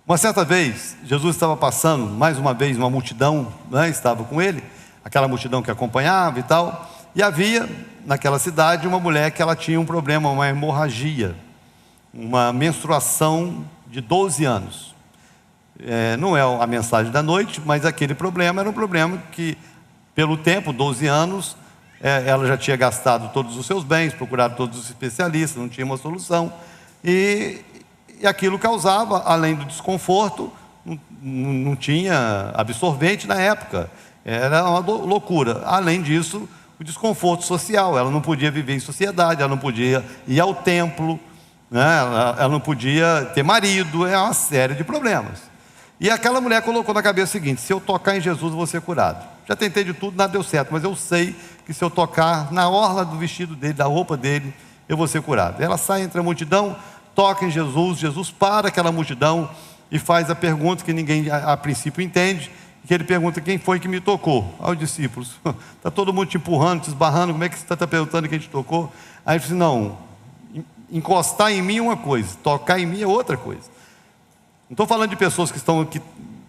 Speaker 1: Uma certa vez, Jesus estava passando, mais uma vez, uma multidão, né, estava com ele, aquela multidão que acompanhava e tal, e havia naquela cidade uma mulher que ela tinha um problema, uma hemorragia, uma menstruação de 12 anos. Não é a mensagem da noite, mas aquele problema era um problema que, pelo tempo, 12 anos, ela já tinha gastado todos os seus bens, procurado todos os especialistas, não tinha uma solução, e aquilo causava, além do desconforto, não tinha absorvente na época, era uma loucura. Além disso, o desconforto social, ela não podia viver em sociedade, ela não podia ir ao templo, né? Ela não podia ter marido, é uma série de problemas. E aquela mulher colocou na cabeça o seguinte: se eu tocar em Jesus, eu vou ser curado. Já tentei de tudo, nada deu certo, mas eu sei que se eu tocar na orla do vestido dele, da roupa dele, eu vou ser curado. Ela sai entre a multidão, toca em Jesus, Jesus para aquela multidão e faz a pergunta que ninguém a princípio entende, que ele pergunta: quem foi que me tocou? Aos discípulos: está todo mundo te empurrando, te esbarrando, como é que você está perguntando quem te tocou? Aí ele disse: não, encostar em mim é uma coisa, tocar em mim é outra coisa. Não estou falando de pessoas que estão aqui,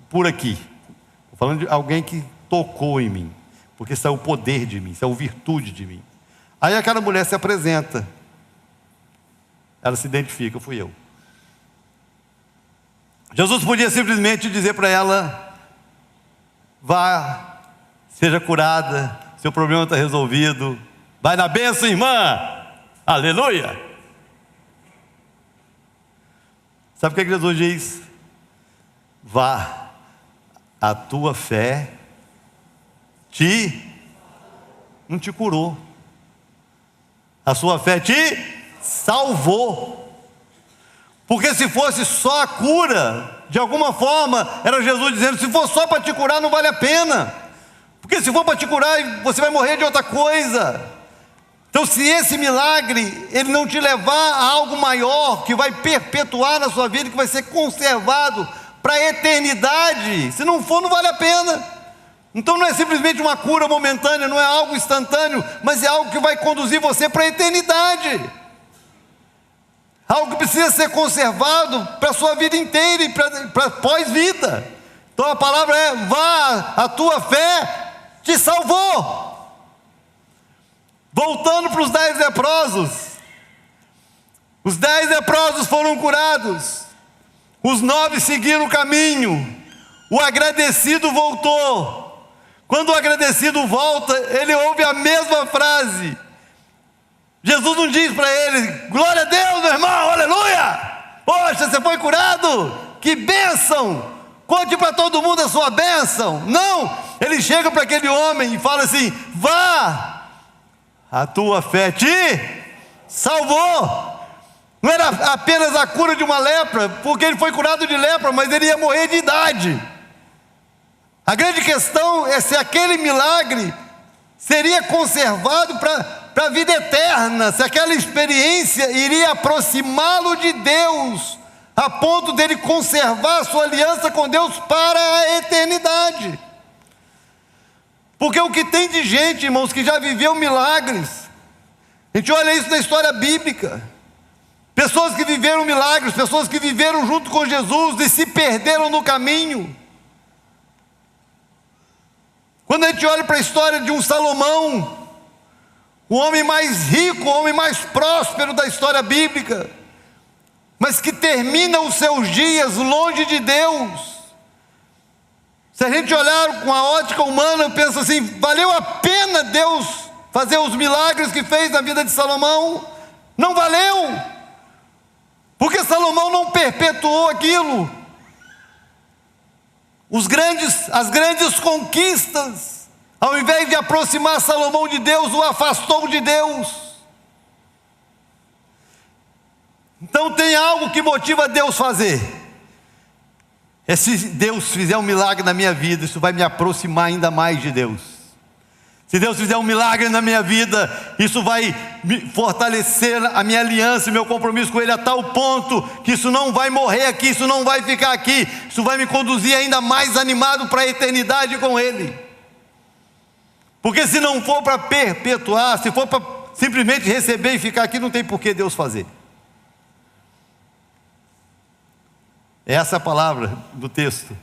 Speaker 1: por aqui, estou falando de alguém que tocou em mim, porque isso é o poder de mim, isso é a virtude de mim. Aí aquela mulher se apresenta, ela se identifica: fui eu. Jesus podia simplesmente dizer para ela: vá, seja curada, seu problema está resolvido, vai na bênção, irmã, aleluia. Sabe o que Jesus diz? Vá, a tua fé não te curou, a sua fé te salvou. Porque se fosse só a cura, de alguma forma, era Jesus dizendo: se for só para te curar, não vale a pena, porque se for para te curar, você vai morrer de outra coisa. Então, se esse milagre, ele não te levar a algo maior, que vai perpetuar na sua vida, que vai ser conservado para a eternidade, se não for, não vale a pena. Então não é simplesmente uma cura momentânea, não é algo instantâneo, mas é algo que vai conduzir você para a eternidade, algo que precisa ser conservado para a sua vida inteira e para pós-vida. Então a palavra é: vá, a tua fé te salvou. Voltando para os 10 leprosos, os 10 leprosos foram curados, os 9 seguiram o caminho, o agradecido voltou. Quando o agradecido volta, ele ouve a mesma frase. Jesus não diz para ele: glória a Deus, meu irmão, aleluia, poxa, você foi curado, que bênção, conte para todo mundo a sua bênção. Não, ele chega para aquele homem e fala assim: vá, a tua fé te salvou. Não era apenas a cura de uma lepra, porque ele foi curado de lepra, mas ele ia morrer de idade. A grande questão é se aquele milagre seria conservado para a vida eterna, se aquela experiência iria aproximá-lo de Deus, a ponto dele conservar a sua aliança com Deus para a eternidade. Porque o que tem de gente, irmãos, que já viveu milagres, a gente olha isso na história bíblica, Pessoas que viveram milagres, pessoas que viveram junto com Jesus e se perderam no caminho. Quando a gente olha para a história de um Salomão, o homem mais rico, o homem mais próspero da história bíblica, mas que termina os seus dias longe de Deus. Se a gente olhar com a ótica humana, eu penso assim: valeu a pena Deus fazer os milagres que fez na vida de Salomão? Não valeu, porque Salomão não perpetuou aquilo. As grandes conquistas, ao invés de aproximar Salomão de Deus, o afastou de Deus. Então tem algo que motiva Deus fazer. Se Deus fizer um milagre na minha vida, isso vai me aproximar ainda mais de Deus. Se Deus fizer um milagre na minha vida, isso vai me fortalecer a minha aliança, o meu compromisso com Ele, a tal ponto que isso não vai morrer aqui, isso não vai ficar aqui, isso vai me conduzir ainda mais animado para a eternidade com Ele. Porque se não for para perpetuar, se for para simplesmente receber e ficar aqui, não tem por que Deus fazer. Essa é a palavra do texto. O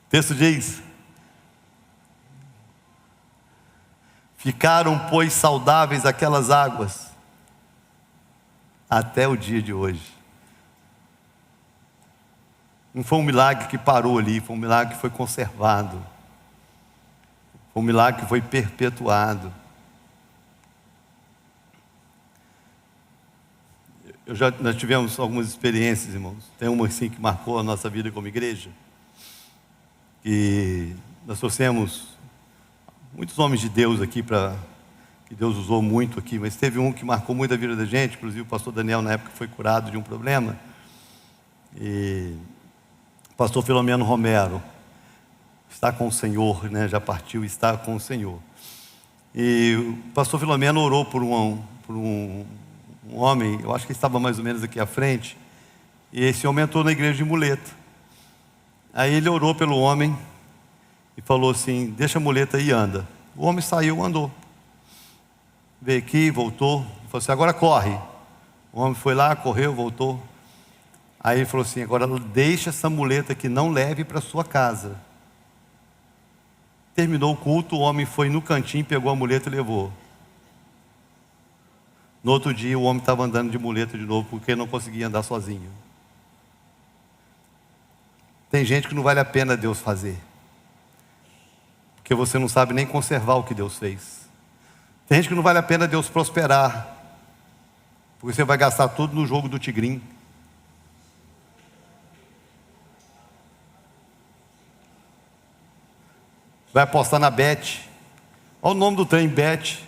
Speaker 1: texto diz: ficaram, pois, saudáveis aquelas águas até o dia de hoje. Não foi um milagre que parou ali, foi um milagre que foi conservado. Foi um milagre que foi perpetuado. Nós tivemos algumas experiências, irmãos. Tem uma assim que marcou a nossa vida como igreja. E nós trouxemos muitos homens de Deus aqui, que Deus usou muito aqui, mas teve um que marcou muito a vida da gente, inclusive o pastor Daniel na época foi curado de um problema. E o pastor Filomeno Romero está com o Senhor, né? Já partiu, está com o Senhor. E o pastor Filomeno orou por um homem, eu acho que estava mais ou menos aqui à frente, e esse homem entrou na igreja de muleta. Aí ele orou pelo homem e falou assim: deixa a muleta aí e anda. O homem saiu, andou, veio aqui, voltou, falou assim: agora corre. O homem foi lá, correu, voltou. Aí ele falou assim: agora deixa essa muleta aqui, não leve para sua casa. Terminou o culto, o homem foi no cantinho, pegou a muleta e levou. No outro dia o homem estava andando de muleta de novo, porque não conseguia andar sozinho. Tem gente que não vale a pena Deus fazer, porque você não sabe nem conservar o que Deus fez. Tem gente que não vale a pena Deus prosperar, porque você vai gastar tudo no jogo do tigrinho. Vai apostar na Bet. Olha o nome do trem, Bet.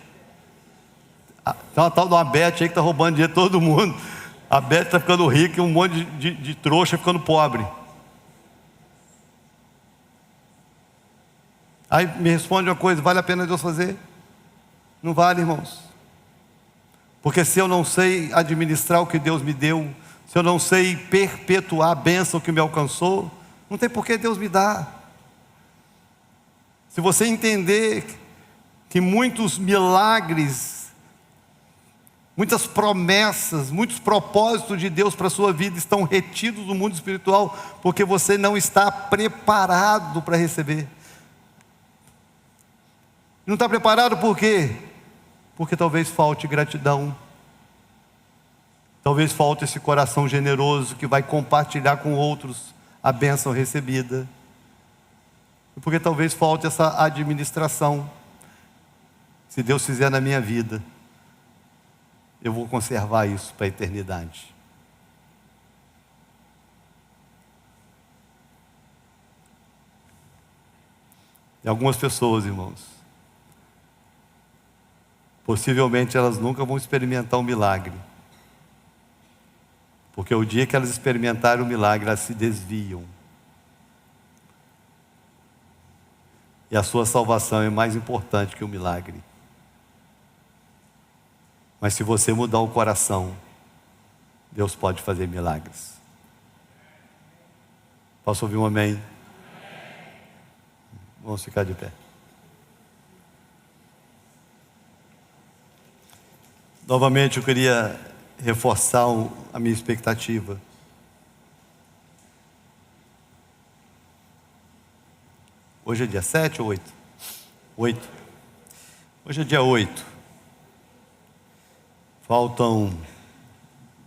Speaker 1: Tem uma tal de uma Bet aí que está roubando dinheiro de todo mundo. A Bet está ficando rica e um monte de trouxa ficando pobre. Aí me responde uma coisa: vale a pena Deus fazer? Não vale, irmãos. Porque se eu não sei administrar o que Deus me deu, se eu não sei perpetuar a bênção que me alcançou, não tem por que Deus me dar. Se você entender que muitos milagres, muitas promessas, muitos propósitos de Deus para a sua vida estão retidos no mundo espiritual, porque você não está preparado para receber. Não está preparado por quê? Porque talvez falte gratidão, talvez falte esse coração generoso que vai compartilhar com outros a bênção recebida, porque talvez falte essa administração. Se Deus fizer na minha vida, eu vou conservar isso para a eternidade. E algumas pessoas, irmãos, possivelmente elas nunca vão experimentar um milagre, porque o dia que elas experimentarem o milagre, elas se desviam. E a sua salvação é mais importante que o milagre. Mas se você mudar o coração, Deus pode fazer milagres. Posso ouvir um amém? Vamos ficar de pé. Novamente eu queria reforçar a minha expectativa. Hoje é dia 7 ou 8? 8. Hoje é dia 8. Faltam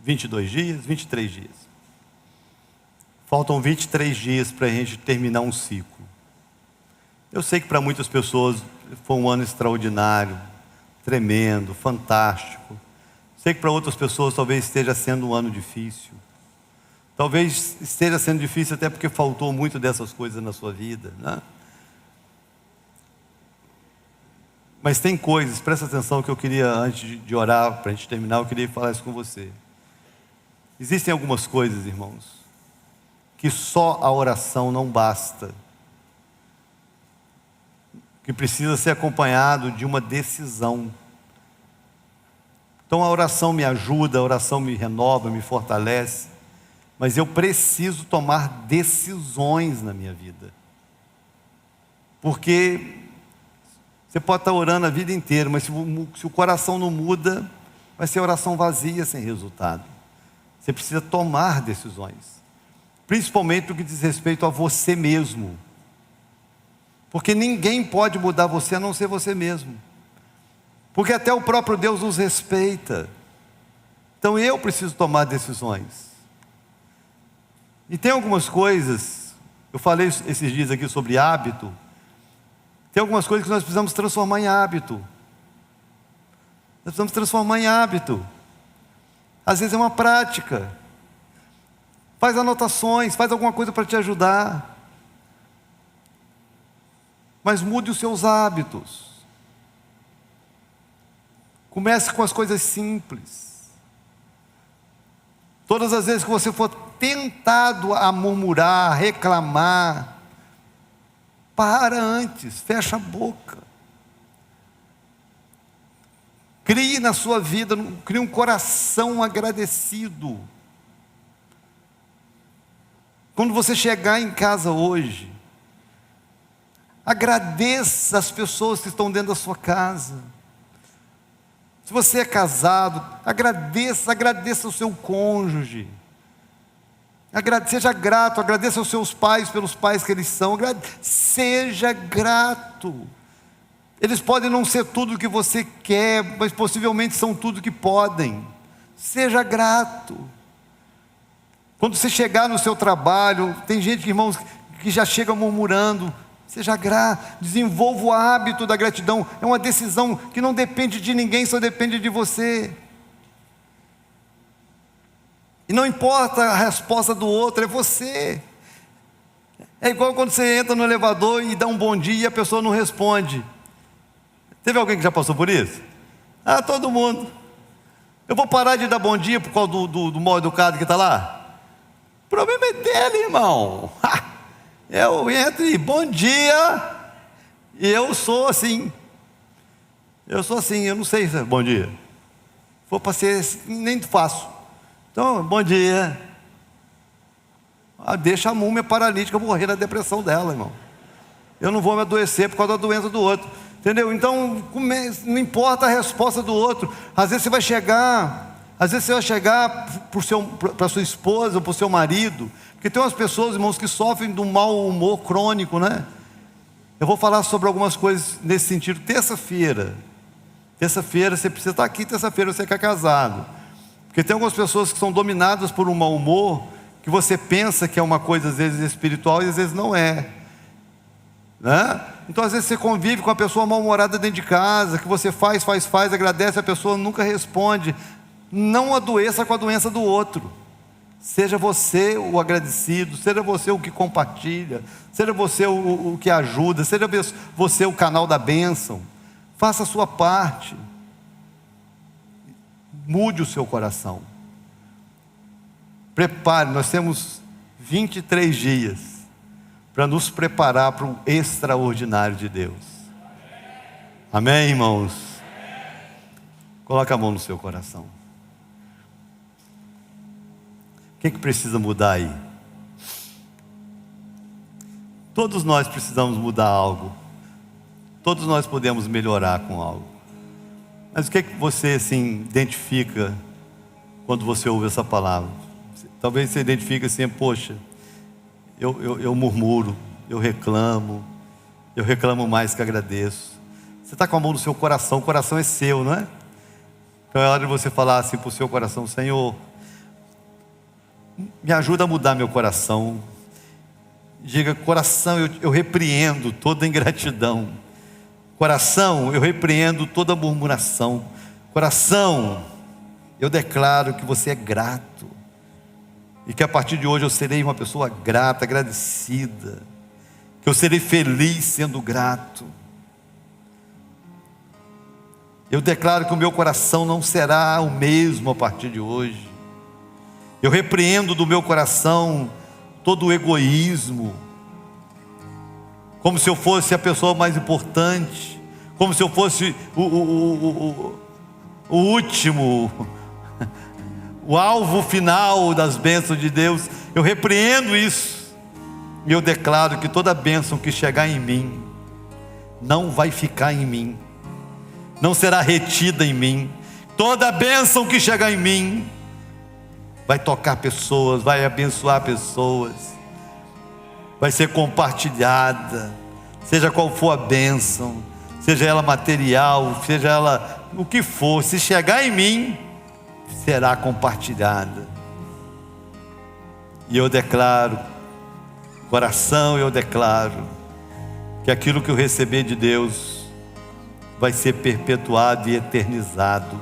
Speaker 1: 22 dias, 23 dias. Faltam 23 dias para a gente terminar um ciclo. Eu sei que para muitas pessoas foi um ano extraordinário, tremendo, fantástico. Sei que para outras pessoas talvez esteja sendo um ano difícil. Talvez esteja sendo difícil até porque faltou muito dessas coisas na sua vida, né? Mas tem coisas, presta atenção, que eu queria, antes de orar, para a gente terminar, eu queria falar isso com você. Existem algumas coisas, irmãos, que só a oração não basta, que precisa ser acompanhado de uma decisão. Então a oração me ajuda, a oração me renova, me fortalece, mas eu preciso tomar decisões na minha vida, porque você pode estar orando a vida inteira, mas se o coração não muda, vai ser oração vazia, sem resultado. Você precisa tomar decisões, principalmente no que diz respeito a você mesmo, porque ninguém pode mudar você a não ser você mesmo, porque até o próprio Deus nos respeita. Então eu preciso tomar decisões. E tem algumas coisas, eu falei esses dias aqui sobre hábito. Tem algumas coisas que nós precisamos transformar em hábito. Nós precisamos transformar em hábito. Às vezes é uma prática. Faz anotações, faz alguma coisa para te ajudar. Mas mude os seus hábitos. Comece com as coisas simples. Todas as vezes que você for tentado a murmurar, a reclamar, para antes, fecha a boca. Crie na sua vida, crie um coração agradecido. Quando você chegar em casa hoje, agradeça as pessoas que estão dentro da sua casa. Se você é casado, agradeça o seu cônjuge. Seja grato, agradeça aos seus pais pelos pais que eles são. Seja grato. Eles podem não ser tudo o que você quer, mas possivelmente são tudo que podem. Seja grato. Quando você chegar no seu trabalho, tem gente, irmãos, que já chega murmurando. Seja grato, desenvolva o hábito da gratidão. É uma decisão que não depende de ninguém, só depende de você. E não importa a resposta do outro, é você. É igual quando você entra no elevador e dá um bom dia e a pessoa não responde. Teve alguém que já passou por isso? Ah, todo mundo. Eu vou parar de dar bom dia por causa do mal educado que está lá? O problema é dele, irmão. Eu entro e bom dia, e eu sou assim. Eu não sei se é bom dia. Vou para ser, nem faço. Então, bom dia. Deixa a múmia paralítica morrer na depressão dela, irmão. Eu não vou me adoecer por causa da doença do outro. Entendeu? Então, não importa a resposta do outro. Às vezes você vai chegar para sua esposa ou para o seu marido. Porque tem umas pessoas, irmãos, que sofrem de um mau humor crônico, né? Eu vou falar sobre algumas coisas nesse sentido. Terça-feira você precisa estar aqui, terça-feira você que é casado. Porque tem algumas pessoas que são dominadas por um mau humor, que você pensa que é uma coisa às vezes espiritual e às vezes não é, né? Então às vezes você convive com a pessoa mal-humorada dentro de casa, que você faz, agradece, a pessoa nunca responde. Não adoeça com a doença do outro. Seja você o agradecido, seja você o que compartilha, seja você o que ajuda, seja você o canal da bênção. Faça a sua parte. Mude o seu coração. Prepare, nós temos 23 dias para nos preparar para o extraordinário de Deus. Amém, irmãos? Coloque a mão no seu coração. O que precisa mudar aí? Todos nós precisamos mudar algo. Todos nós podemos melhorar com algo. Mas o que é que você assim identifica quando você ouve essa palavra? Talvez você identifique assim: poxa, eu murmuro, eu reclamo mais que agradeço. Você está com a mão no seu coração, o coração é seu, não é? Então é hora de você falar assim para o seu coração: Senhor, me ajuda a mudar meu coração. Diga: coração, eu repreendo toda ingratidão. Coração, eu repreendo toda murmuração. Coração, eu declaro que você é grato, e que a partir de hoje eu serei uma pessoa grata, agradecida, que eu serei feliz sendo grato. Eu declaro que o meu coração não será o mesmo a partir de hoje. Eu repreendo do meu coração todo o egoísmo, como se eu fosse a pessoa mais importante, como se eu fosse o último, o alvo final das bênçãos de Deus. Eu repreendo isso, e eu declaro que toda bênção que chegar em mim, não vai ficar em mim, não será retida em mim. Toda bênção que chegar em mim, vai tocar pessoas, vai abençoar pessoas, vai ser compartilhada, seja qual for a bênção, seja ela material, seja ela o que for, se chegar em mim, será compartilhada. E eu declaro, coração, eu declaro que aquilo que eu receber de Deus vai ser perpetuado e eternizado,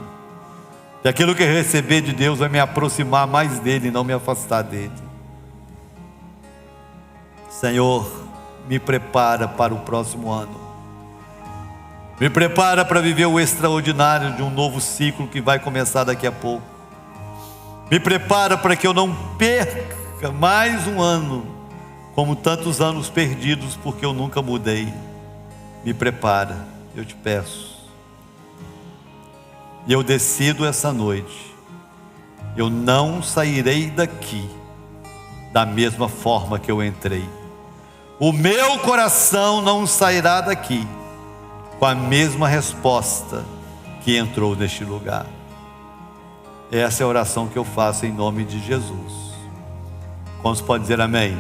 Speaker 1: que aquilo que eu receber de Deus vai me aproximar mais dele e não me afastar dele. Senhor, me prepara para o próximo ano, me prepara para viver o extraordinário de um novo ciclo que vai começar daqui a pouco. Me prepara para que eu não perca mais um ano, como tantos anos perdidos porque eu nunca mudei. Me prepara, eu te peço. E eu decido essa noite: eu não sairei daqui da mesma forma que eu entrei. O meu coração não sairá daqui com a mesma resposta que entrou neste lugar. Essa é a oração que eu faço em nome de Jesus. Quantos podem dizer amém?